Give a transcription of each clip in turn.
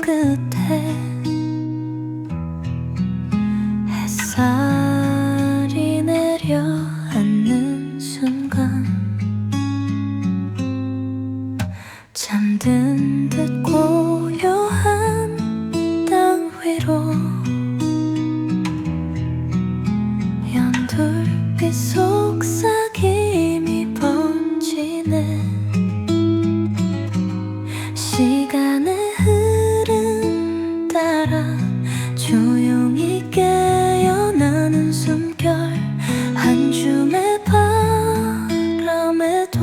끝에 햇살이 내려앉는 순간 잠든 듯 고요한 땅 위로 연돌빛 속삭임이 번지네. 시간의 흐름 따라 조용히 깨어나는 숨결, 한 줌의 바람에도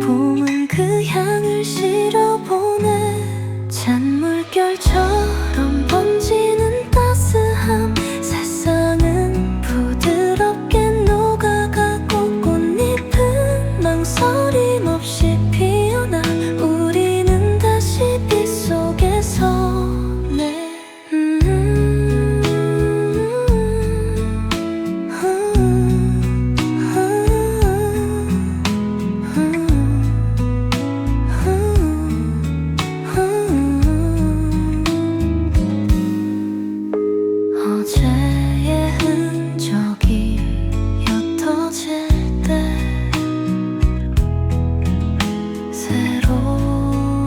봄은 그 향을 실어보네. 찬물결처럼 번지는 따스함, 세상은 부드럽게 녹아가고 꽃잎은 망설임 없이 피어나. 우리는 다시 빗속에서 어제의 흔적이 옅어질 때 새로운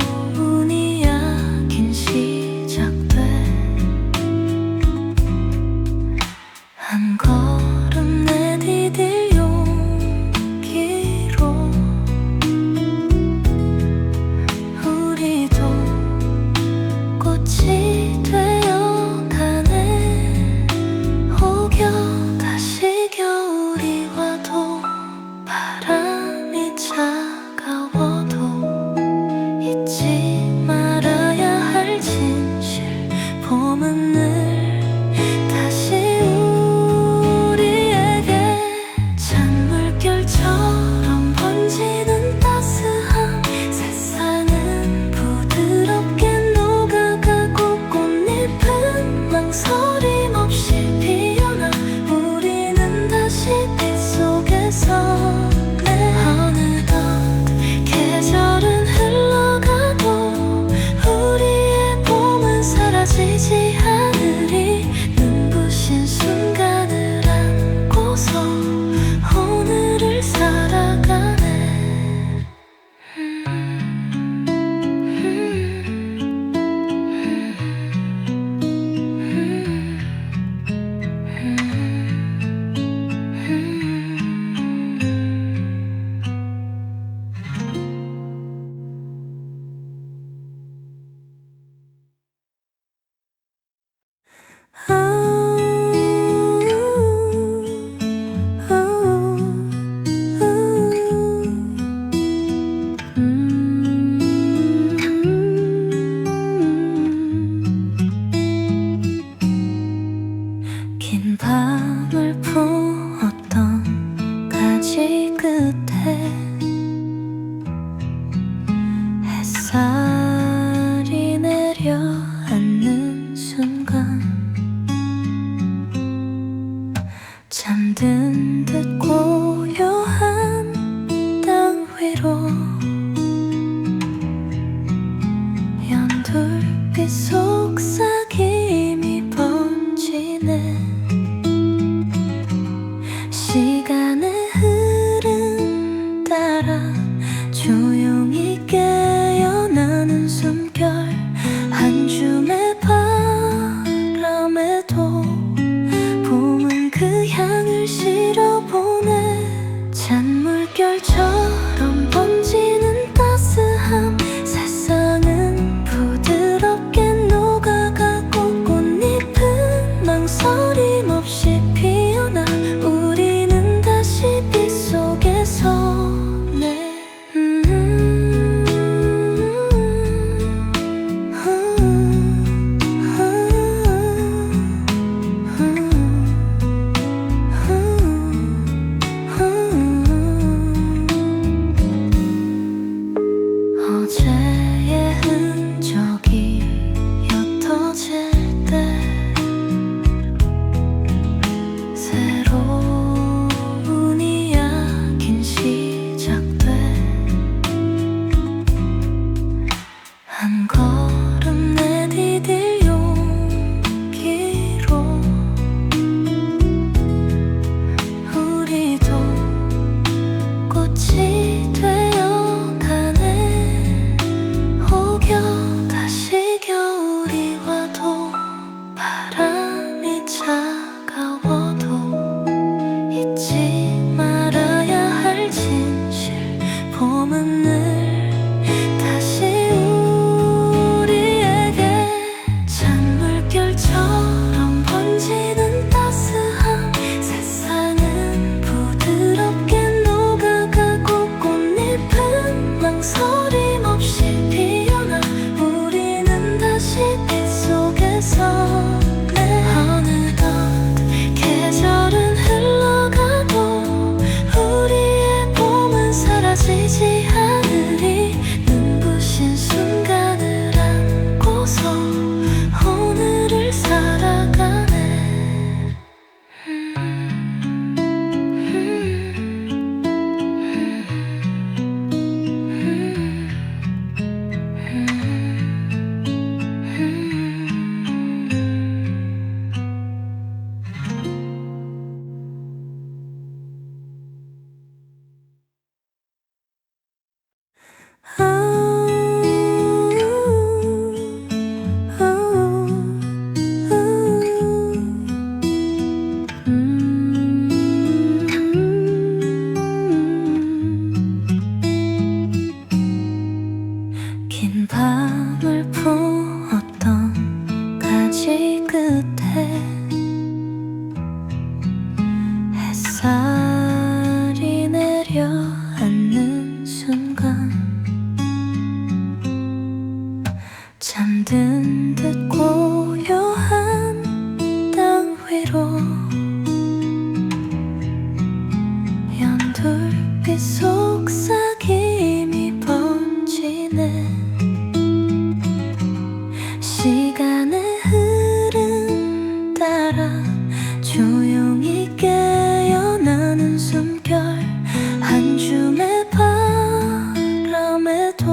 이야긴 시작돼. 한 걸음 내디딜 용기로 우리도 꽃이 되어가네. 혹여 다시 겨울이 와도 바람이 차가워도 잊지 말아야 할 진실, 봄은 늘 다시 우리에게 찬물결처럼 번지는 따스함, 세상은 부드럽게 녹아가고 꽃잎은 망설임 없이 피어나. 우리는 다시 빗속에서 어느덧 계절은 흘러가도 우리의 봄은 사라지지 않으리. 눈부신 순간을 안고서 오늘을 살아가네. 긴 밤을 품었던 가지 끝에 햇살이 내려앉는 순간 잠든 듯 고요한 땅 위로 연돌빛 속삭임이 번지네. 시간의 흐름 따라 조용히 깨어나는 숨결, 한 줌의 바람에도 봄은 그 향을 실어보네. 찬물결처럼 번지는 따스함, 세상은 부드럽게 녹아가고 다시 빗속에서 어느덧 계절은 흘러가고 우리의 봄은 사라지지 않으리. 눈부신 순간을 안고서 오늘을 살아가네. 긴 밤을 품었던 가지 끝에 햇살이 내려앉는 순간 잠든 듯 고요한 땅 위로 연돌빛 속삭임이 번지네. 시간의 흐름 따라 조용히 깨어나는 숨결. 한 줌의 바람에도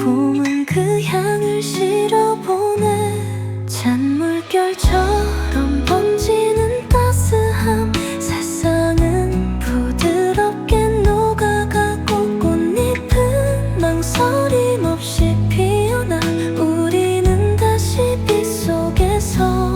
봄은 그 향을 실어보네. 찬물결처럼 번지는 따스함. 세상은 부드럽게 녹아가고 꽃잎은 망설임 없이 피어나. 우리는 다시 빗속에서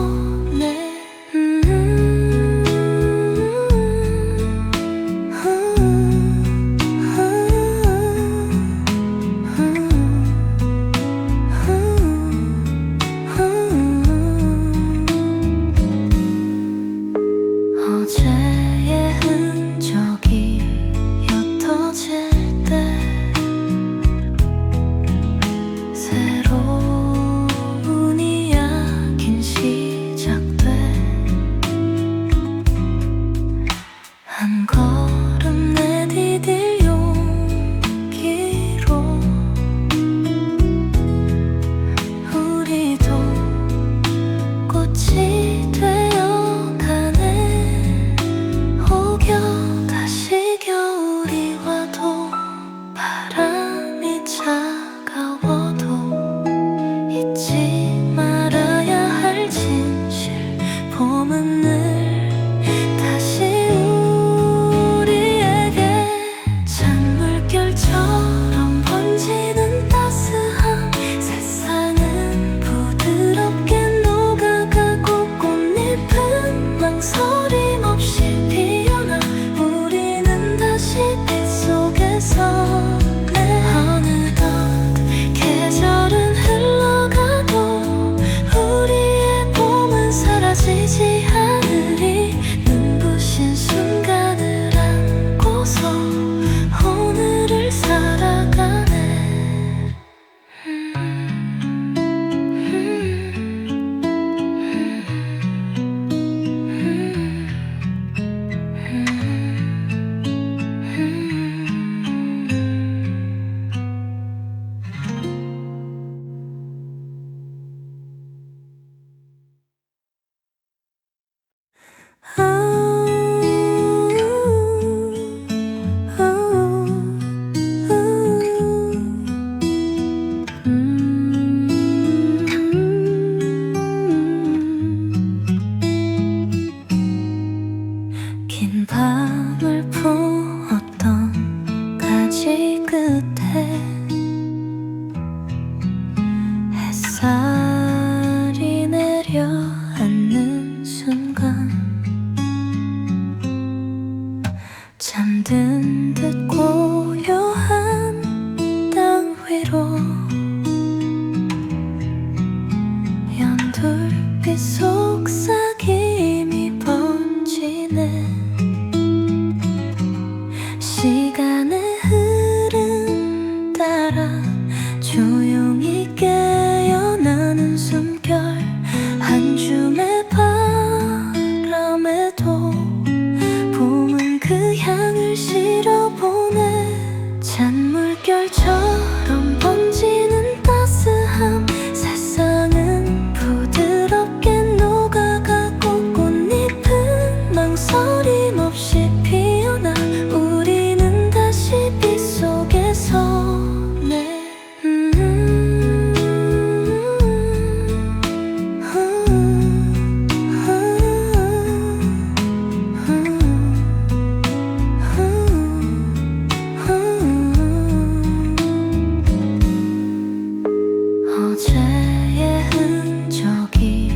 어제의 흔적이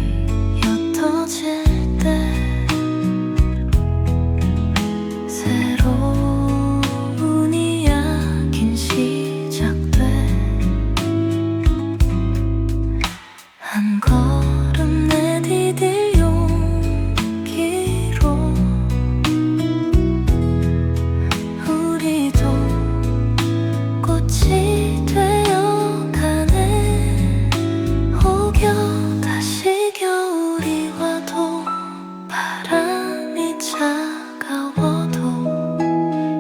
옅어질 때 새로운 이야긴 시작돼. 한 걸음 내디딜 용기로 우리도 꽃이 되어가네. 혹여 다시 겨울이 와도 바람이 차가워도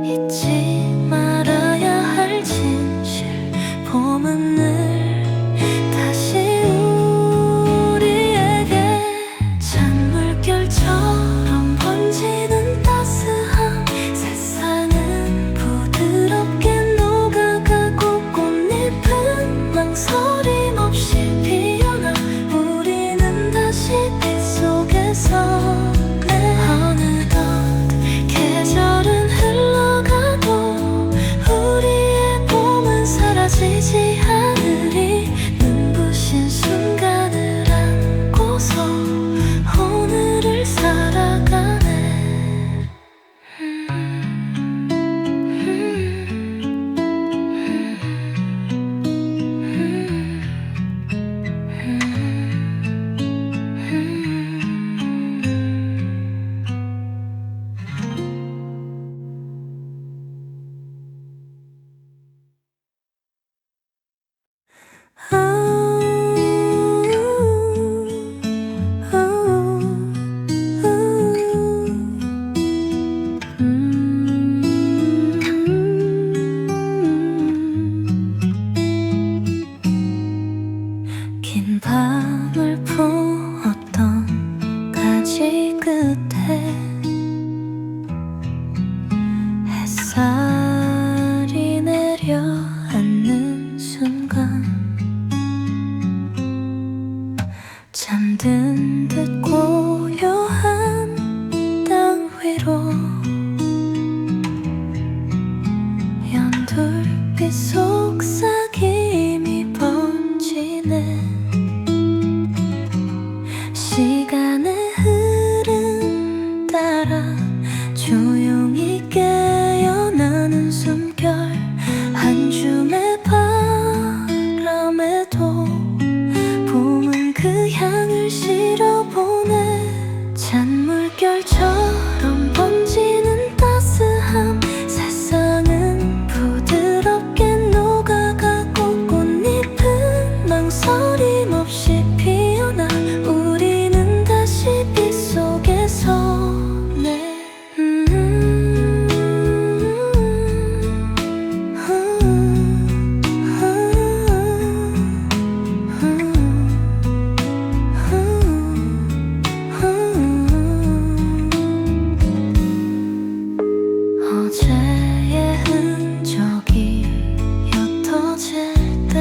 잊지 말아야 할 진실. 봄은 늘 다시 우리에게 찬물결처럼 번지는 따스함. 세상은 부드럽게 녹아가고 꽃잎은 망설임 없이 피어나. 우리는 다시 빗속에서 어느덧 계절은 흘러가도 우리의 봄은 사라지지 않으리. 눈부신 순간을 안고서 오늘을 살아가네. 긴 밤을 품었던 가지 끝에 햇살이 내려앉는 순간 잠든 듯 고요한 땅 위로 연돌빛 속삭임이 번지네. 시간의 흐름 따라 조용히 깨어나는 숨결. 한 줌의 바람에도 봄은 그 향을 실어보네. 찬물결처럼 번지는 따스함. 세상은 부드럽게 녹아가고 꽃잎은 망설임 없이 피어나. 우리는 다시 빗속에서 어제의 흔적이 옅어질 때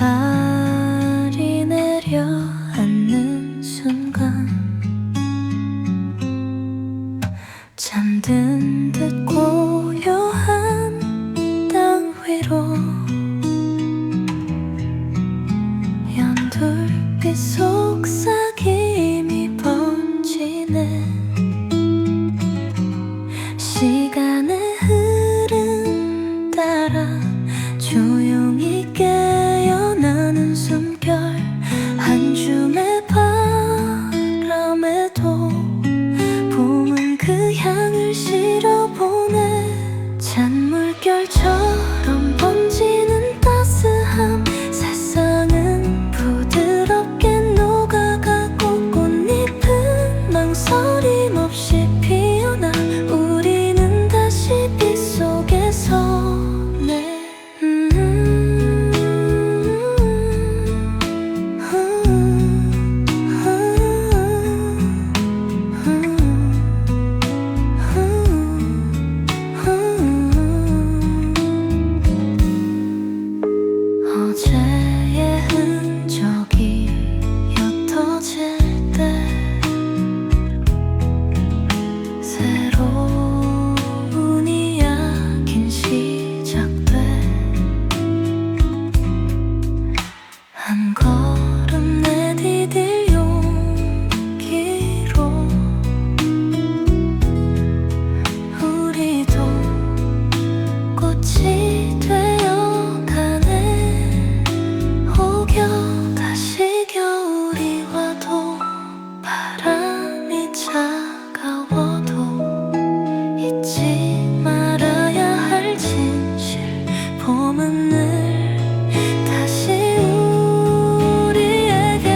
햇살이 내려앉는 순간 잠든 듯 고요한 땅 위로 연돌빛 속삭임이 번지네. 시간의 흐름 따라 조용히 깨어나는 숨결, 한 줌의 바람에도 봄은 그 향을 실어보내. 찬물결처럼 번지는 따스함, 세상은 부드럽게 녹아가고 꽃잎은 망설임 없이 피어나. 우리는 다시 빛 속에 서네. 어제의 흔적이 옅어질 때 새로운 이야긴 시작돼. 한 걸음 내디딜 용기로 우리도 꽃이 되어가네. 혹여 다시 겨울이 와도 바람이 차가워도 잊지 말아야 할 진실, 봄은 늘 다시 우리에게.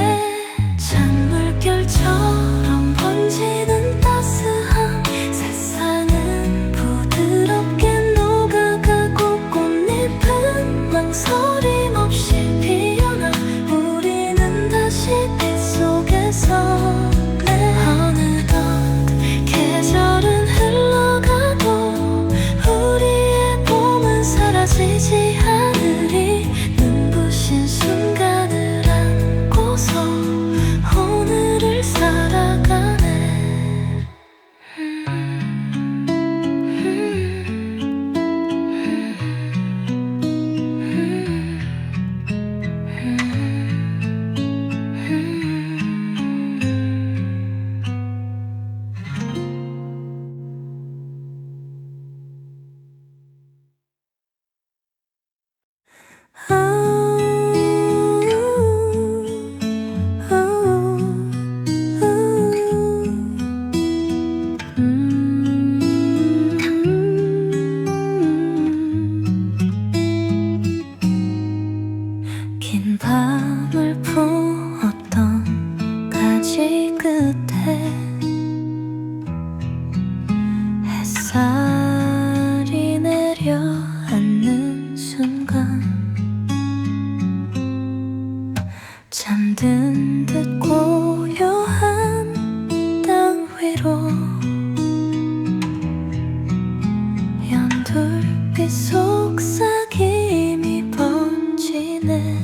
찬물결처럼 번지는 따스함, 세상은 부드럽게 녹아가고 꽃잎은 망설임 없이 피어나. 우리는 다시 빛 속에 서네. 어느덧 계절은 흘러가도 우리의 봄은 사라지지 않으리. 눈부신 순간을 안고서 오늘을 살아가네. 긴 밤을 품었던 가지 끝에 햇살이 내려앉는 순간 잠든 듯 고요한 땅 위로 연돌빛 속삭임이 번지네.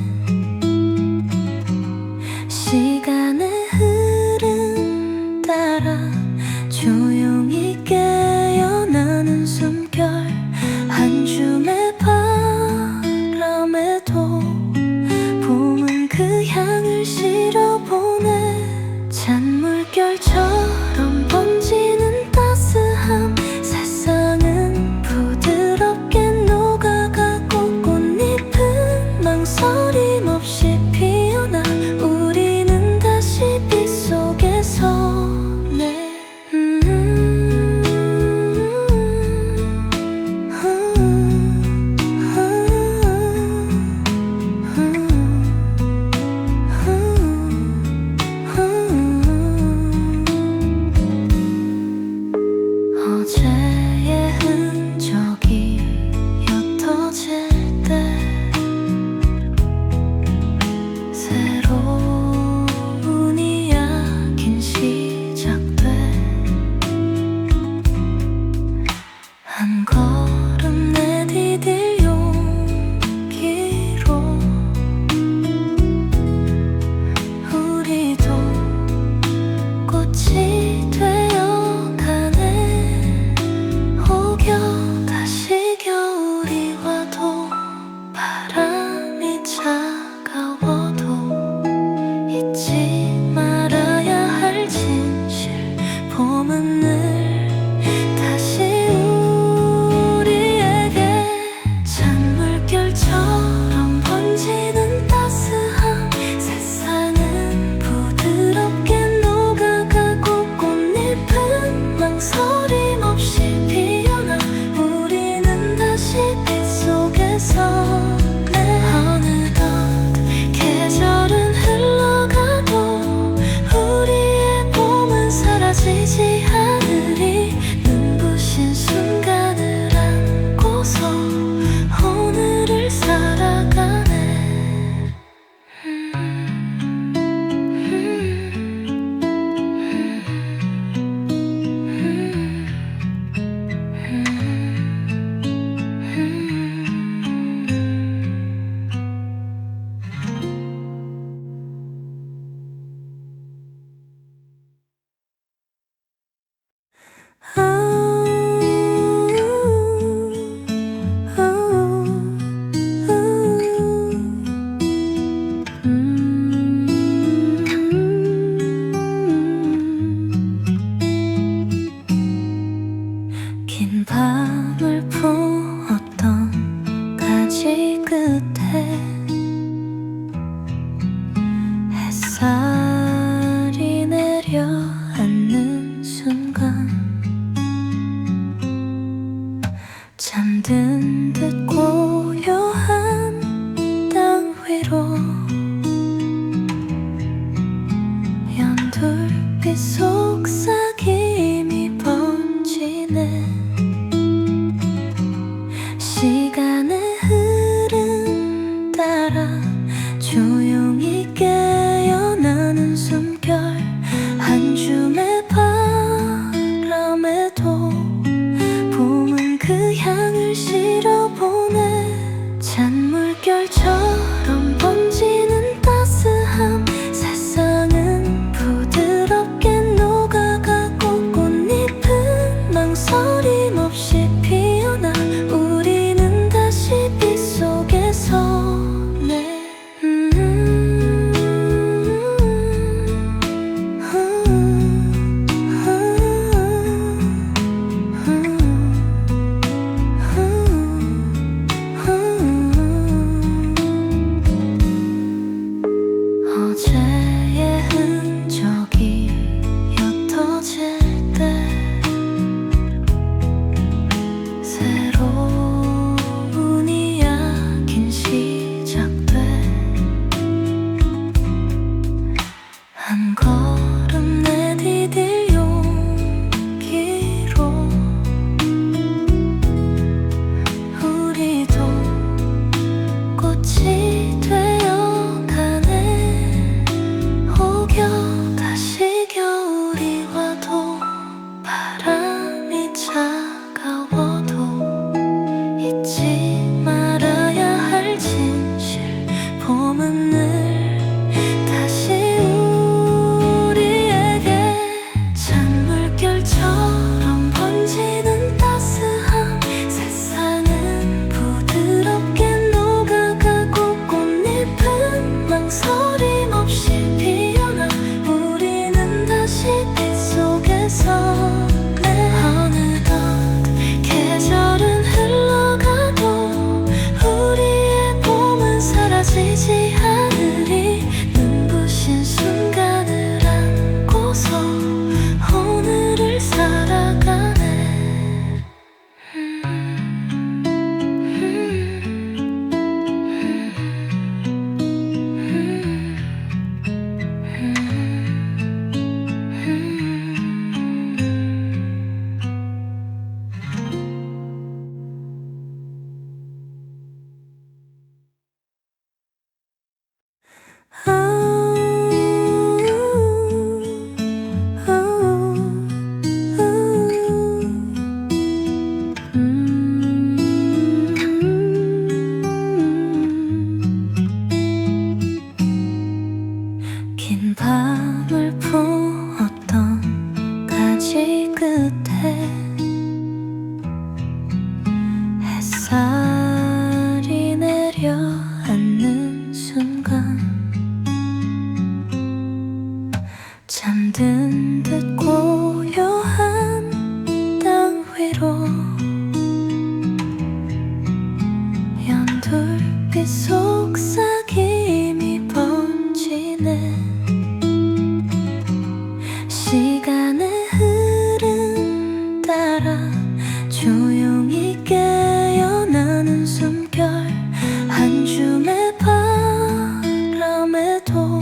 시간의 흐름 따라 조용히 깨어나는 숨결, 한 줌의 바람에도 봄은 그 향을 실어보내. 찬물결처럼 번지는 따스함, 세상은 부드럽게 녹아가고 꽃잎은 망설임 없이 피어나. 우리는 다시 빛 속에 서네. 어제의 흔적이 옅어질 때 물결처럼 번지는 따스함 세상은 부드럽게 녹아가고 꽃잎은 망설임 없이 피어나 우리는 다시 빛 속에서 어제의 흔적이 옅어질 때 새로운 이야긴 시작돼 한 걸음 내디딜 용기로 우리도 꽃이 되어가네 다시 겨울이 와도 바람이 차가워도 잊지 말아야 할 진실 봄은 늘 다시 우리에게 찬물결처럼 번지는 따스함 세상은 부드럽게 녹아가고 꽃잎은 망설임 없이 피어나 우리는 다시 빛 속에서 어느덧 계절은 흘러가도 우리의 봄은 사라지지 않으리 눈부신 순간을 안고서 오늘을 살아가네 긴 밤을 품었던 가지 끝에 햇살이 내려앉는 순간 잠든 듯 고요한 땅 위로 연돌빛 속삭임이 번지네 시간의 흐름 따라 조용히 깨어나는 숨결 한 줌의 바람에도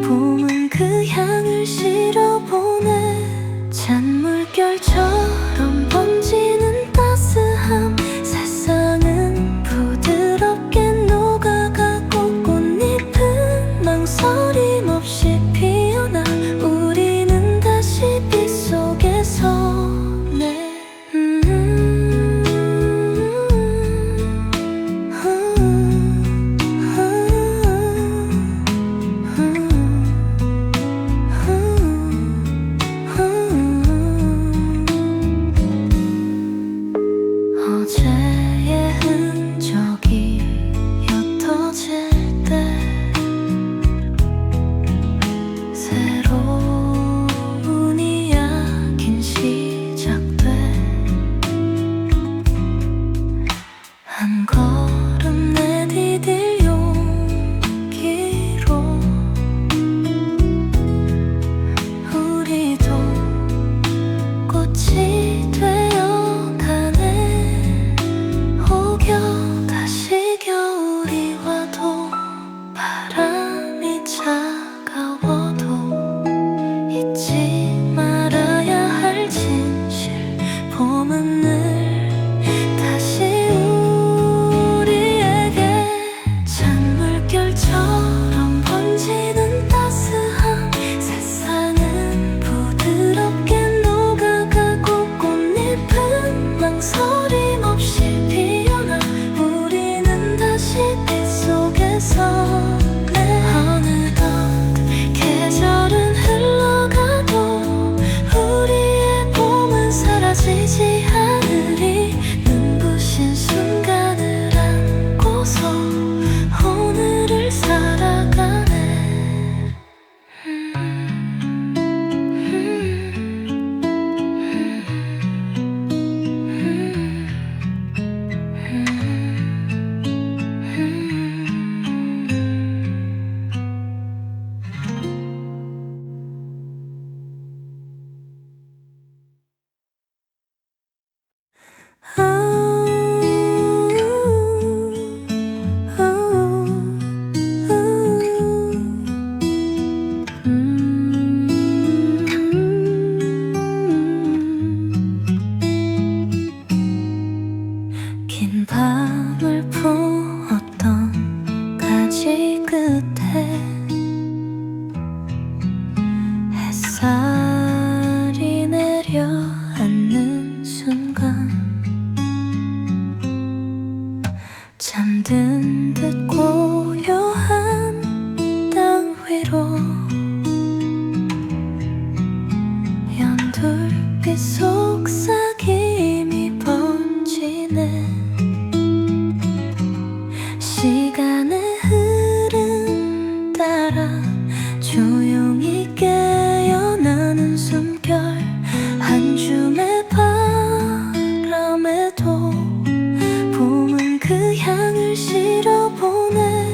봄은 그 향을 실어보네 찬물결처럼 번지는 따스함 세상은 부드럽게 녹아가고 꽃잎은 망설임 없이 피어나 우리는 다시 빛 속에서 끝에 햇살이 내려앉는 순간 잠든 듯 고요한 땅 위로 연돌빛 속삭임이 번지네. 시간의 흐름 따라 조용히 깨어나는 숨결 한 줌의 바람에도 봄은 그 향을 실어보내.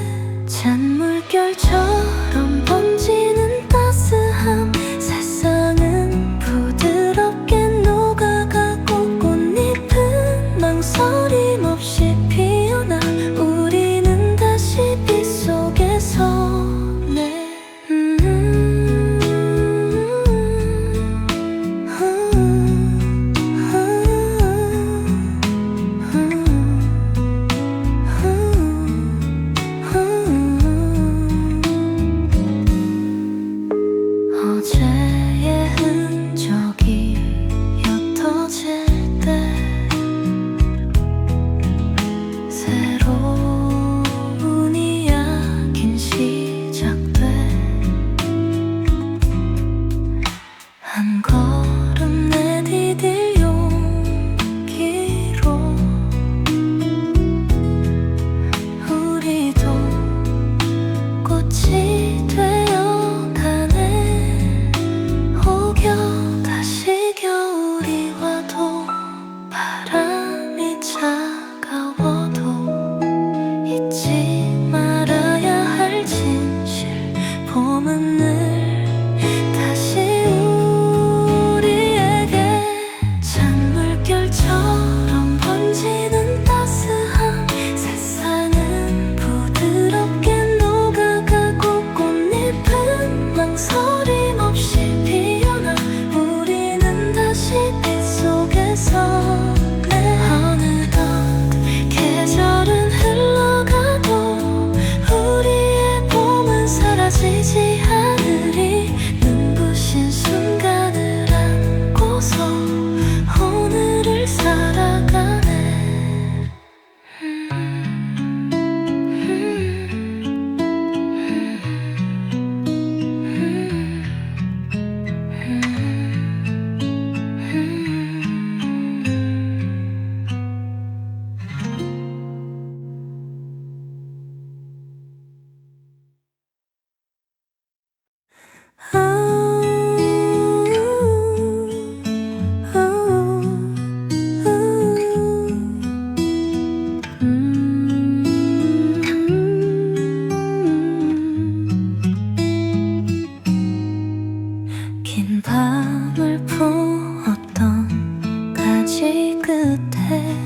찬물결처럼 번지는 따스함 세상은 부드럽게 녹아가고 꽃잎은 망설임 없이 피어나. 우리는 다시 빛 속에 서네. 어제의 흔적이 옅어질 때 새로운 이야긴 시작돼. 한 걸음 내디딜 용기로 우리도 꽃이 되어가네. 혹여 다시 겨울이 와도 바람이 차가워도 잊지 말아야 할 진실. 봄은 늘 다시 우리에게 찬물결처럼 번지는 따스함 세상은 부드럽게 녹아가고 꽃잎은 망설임 없이 피어나. 우리는 다시 빛 속에 서네. 어느덧 계절은 흘러가도 우리의 봄은 사라지지 않으리. 눈부신 순간을 안고서 오늘을 살아가네. 긴 밤을 품었던 가지 끝에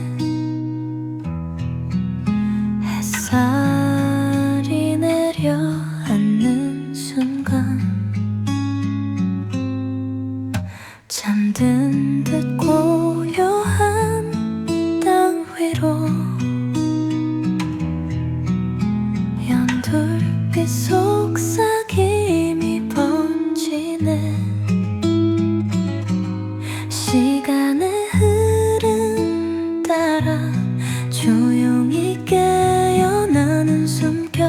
햇살이 내려앉는 순간 잠든 듯 고요한 땅 위로 연돌빛 속삭임이 번지네. 시간의 흐름 따라 조용히 깨어나는 숨결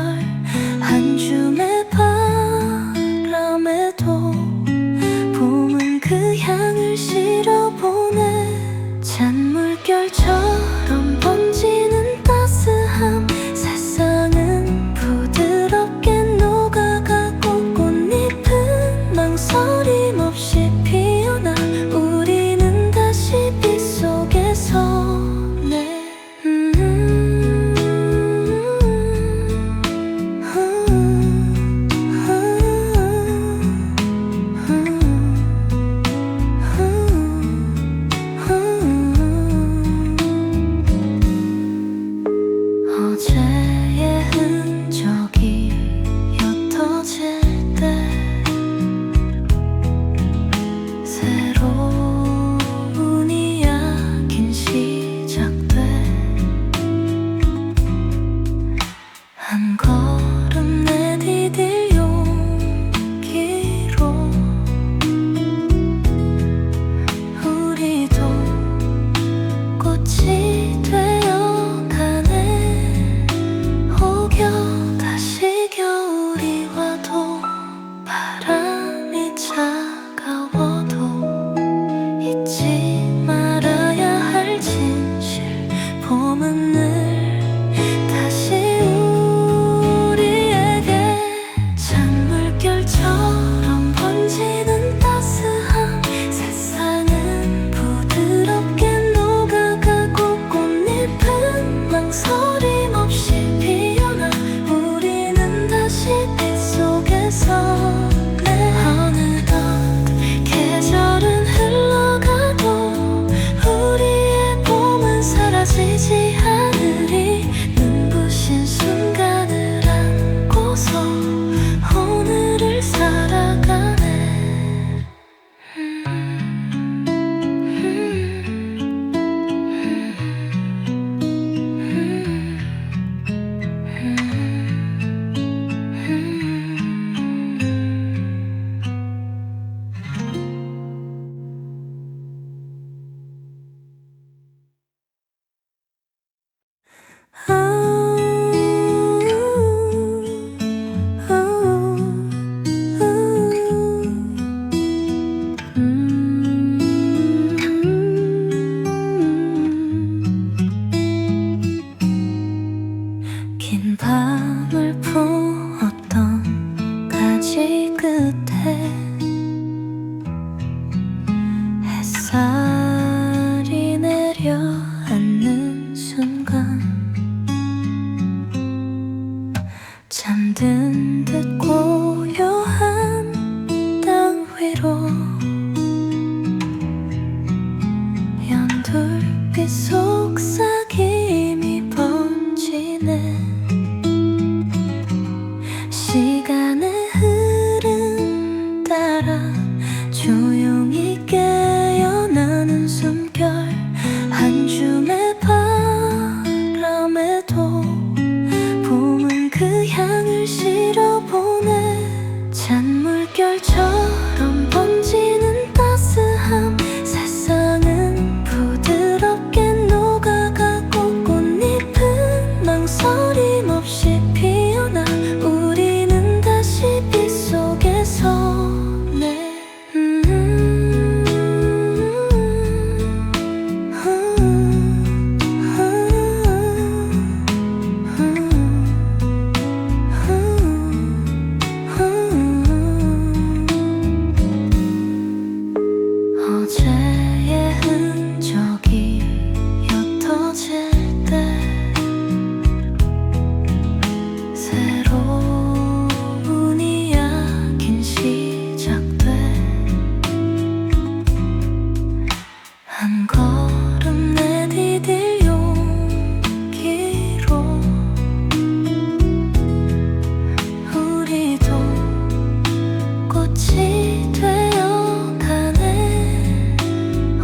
한 줌의 바람에도 봄은 그 향을 실어보내. 찬물결처럼 번지는 따스함 세상은 부드럽게 녹아가고 꽃잎은 망설임 없이 피어나. 우리는 다시 빛 속에 서네. 어제의 흔적이 옅어질 때 새로운 이야긴 시작돼. 한 걸음 내 밤을 부었던 가지 끝에 햇살이 내려앉는 순간 잠든 듯 고요한 땅 위로 연돌빛 속삭임이 번지네. 시간의 흐름 따라 조용히 깨어나는 숨결 한 줌의 바람에도 봄은 그 향을 실어보네. 찬물결처럼 번지는 따스함 세상은 부드럽게 녹아가고 꽃잎은 망설임 없이 피어나 우리는 다시 빛 속에 서네. 어제의 흔적이 옅어질 때 새로운 이야긴 시작돼. 한 걸음 내디딜 용기로 우리도 꽃이 되어가네.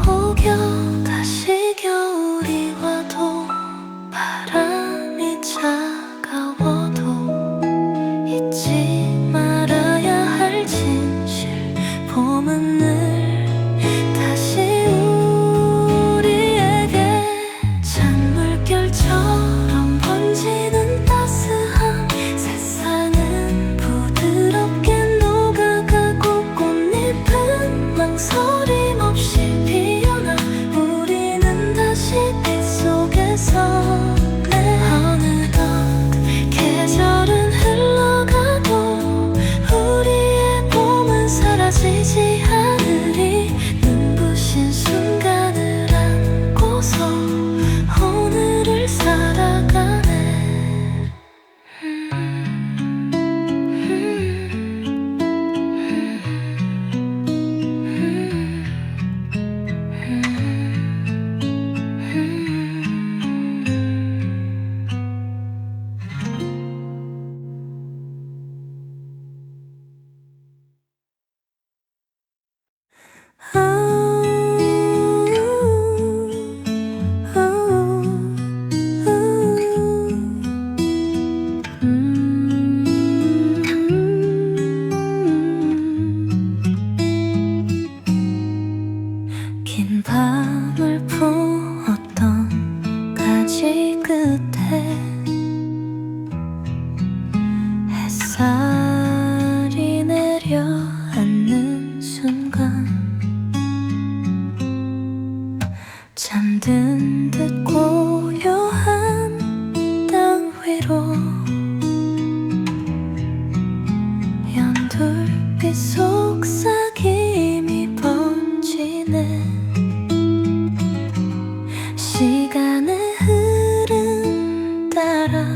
혹여 다시 겨울이 와도 바람이 차가워도 잊지 말아야 할 진실. 봄은 늘 다시 우리에게 찬물결처럼 번지는 따스함 세상은 부드럽게 녹아가고 꽃잎은 망설임 없이 피어나 우리는 다시 빛 속에 서네. 어느덧 계절은 흘러가도 우리의 봄은 사라지지 않으리. 눈부신 순간을 안고서 오늘을 살아가네. 긴 밤을 부었던 가지 끝에 햇살이 내려앉는 순간 잠든 듯 고요한 땅 위로 연돌빛 속삭임이 번지네. 시간의 흐름 따라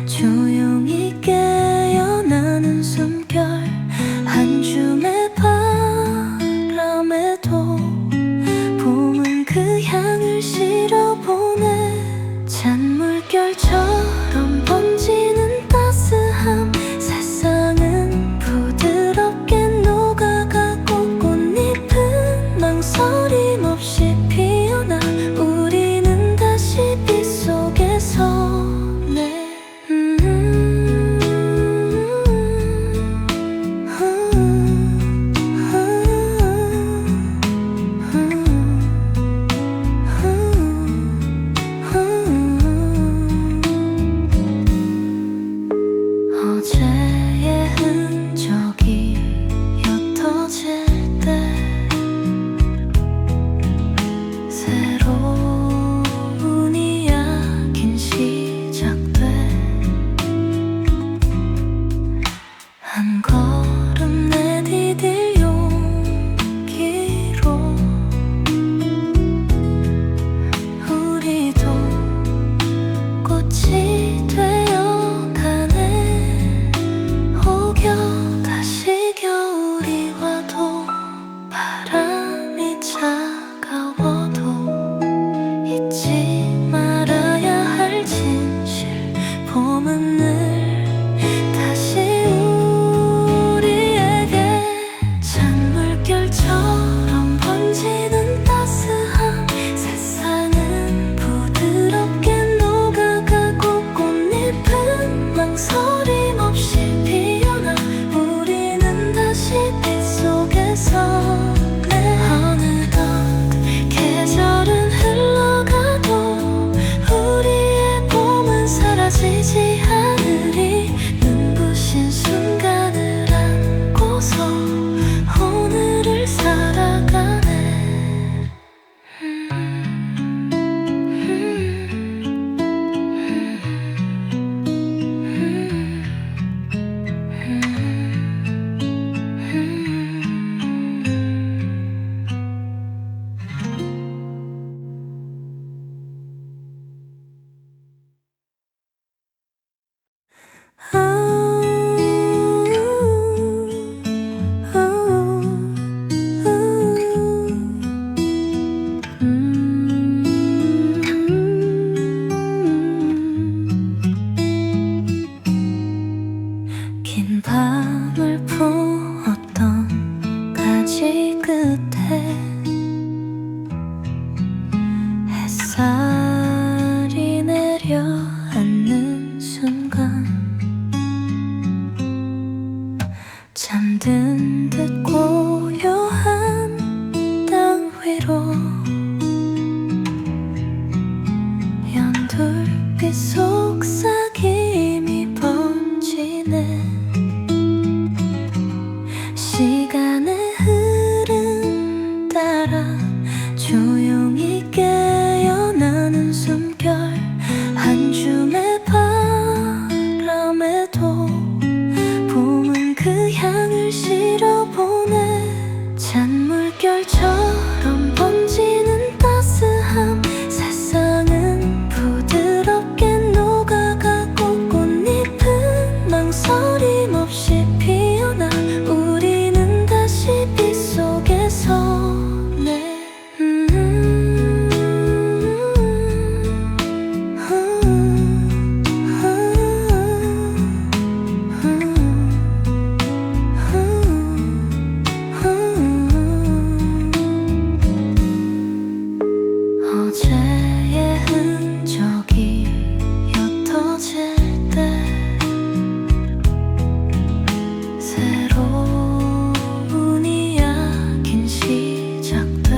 조용히 깨어나는 긴 밤을 품었던 가지 끝에 햇살이 내려앉는 순간 잠든 듯 고요한 땅 위로 연돌빛 속삭임이 번지네. 시간의 흐름 따라 조용히 깨어나는 숨결 한 줌의 바람에도 봄은 그 향을 실어보네. 찬물결처럼 번지는 따스함 세상은 부드럽게 녹아가고 꽃잎은 망설임 없이 피어나 우리는 다시 빛 속에 서네. 어제의 흔적이 옅어질 때 새로운 이야긴 시작돼.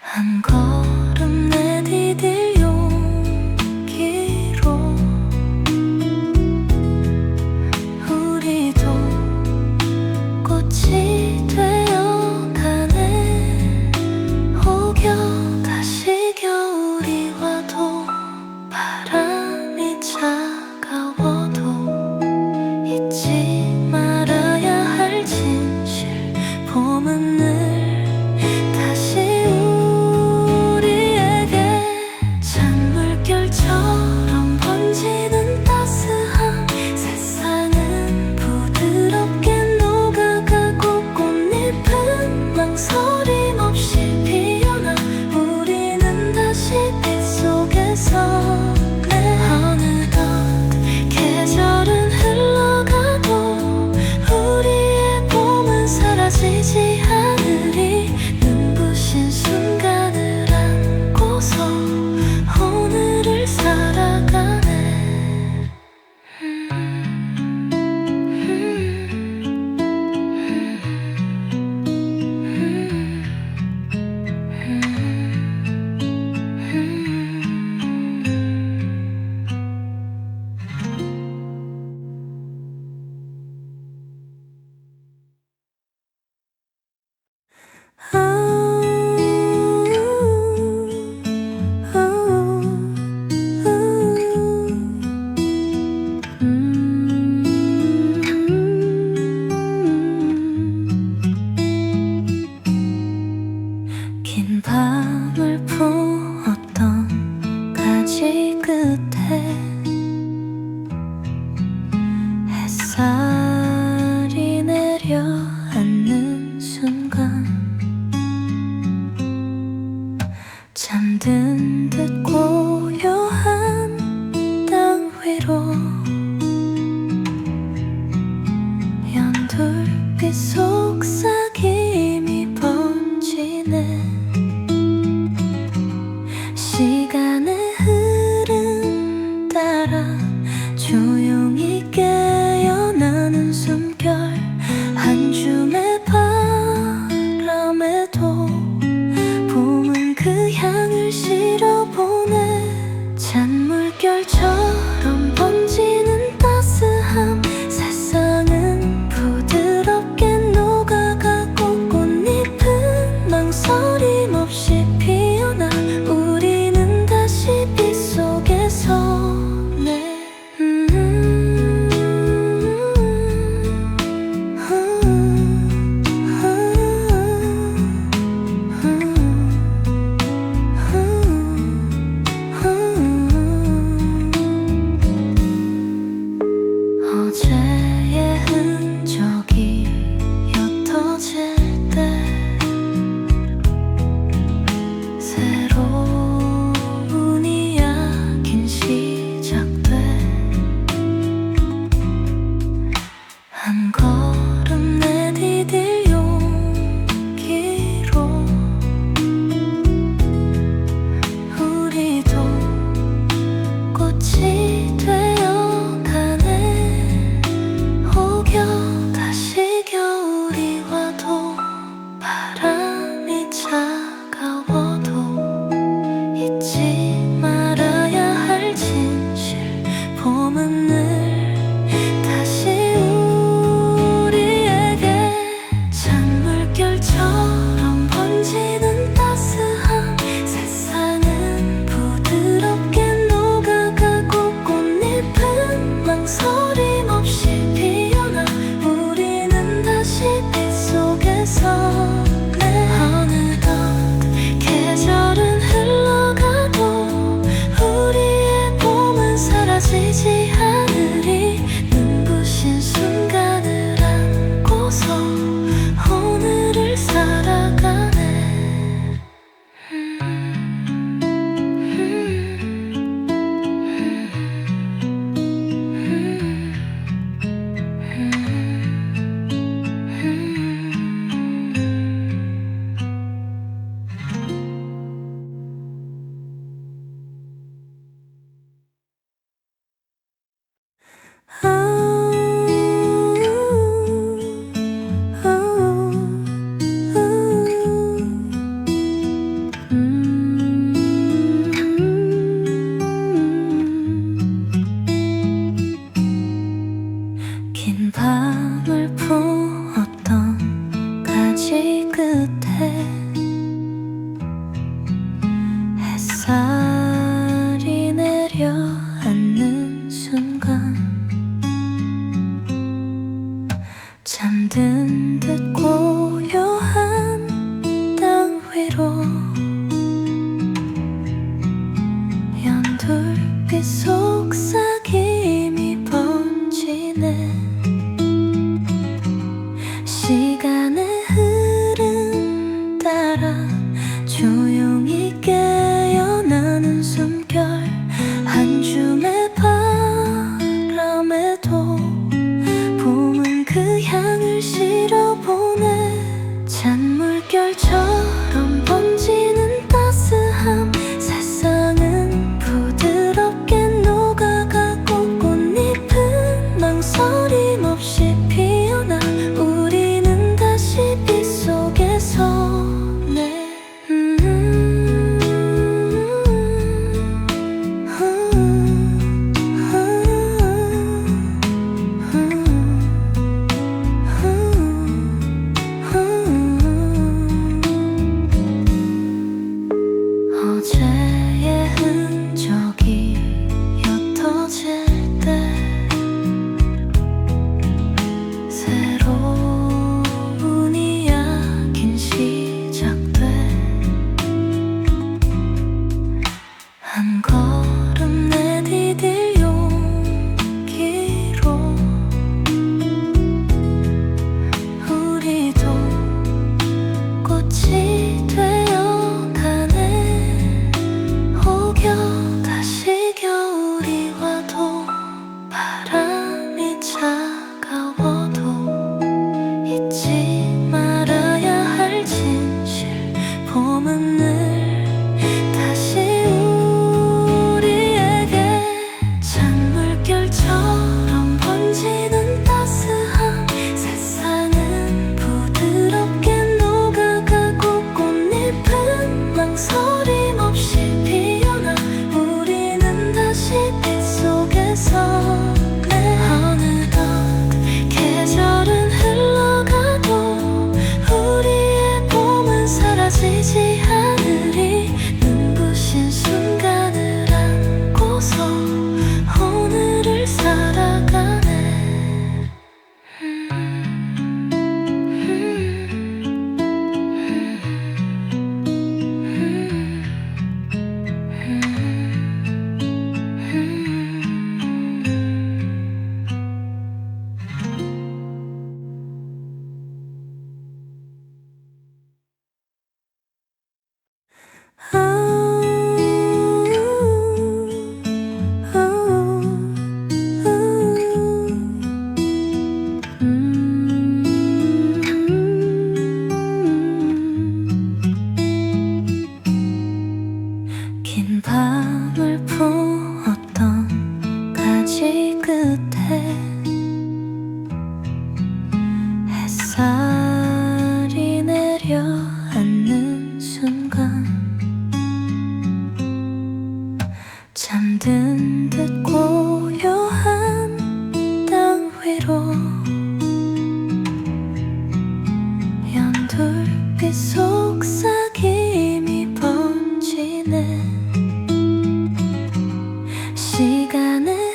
한 걸음 내디딜 용기로 우리도 꽃이 되어가네. 혹여 다시 겨울이 와도 바람이 차가워도 잊지 말아야 할 진실. 봄은 늘 다시 우리에게 찬물결처럼 번지는 따스함 세상은 부드럽게 녹아가고 꽃잎은 망설임 없이 피어나 우리는 다시 빛 속에 서네. 어느덧 계절은 흘러가도 우리의 봄은 사라지지 않으리. 눈부신 순간을 안고서 오늘을 살아가네. 긴 밤을 품었던 가지 끝에 햇살이 내려앉는 순간 잠든 듯 고요한 땅 위로 연돌빛 속삭임이 번지네. 시간의 흐름 따라 조용히 깨어나는 숨결 한 줌의 바람에도 봄은 그 향을 실어보네. 찬물결처럼 번지는 따스함 세상은 부드럽게 녹아가고 꽃잎은 망설임 없이 피어나 우리는 다시 빛 속에 서네. 되어가네. 혹여 다시 겨울이 와도 바람이 차가워도 잊지 말아야 할 진실. 봄은 늘 다시 우리에게 찬물결처럼 번지는 따스함. 세상은 부드럽게 녹아가고 꽃잎은 망설임 없이 피어나. 우리는 다시 빛 속에서 어느덧 계절은 흘러가도 우리의 봄은 사라지지 않으리. 눈부신 순간을 안고서 오늘을 살아가네. 긴 밤을 품었던 가지 끝에 햇살이 내려앉는 순간 잠든 듯 고요한 땅 위로 연돌빛 속삭임이 번지네. 시간의 흐름 따라 조용히 깨어나는 숨결. 한 줌의 바람에도 봄은 그 향을 실어보네. 찬물결처럼 번지는 따스함. 세상은 부드럽게 녹아가고 꽃잎은 망설임 없이 피어나. 우리는 다시 빛 속에서 어제의 흔적이 옅어질 때 새로운 이야긴 시작돼. 한 걸음 내디딜 용기로 우리도 꽃이 되어가네. 혹여 다시 겨울이 와도 듯 고요한 땅 위로 연돌빛 속삭임이 번지네. 시간은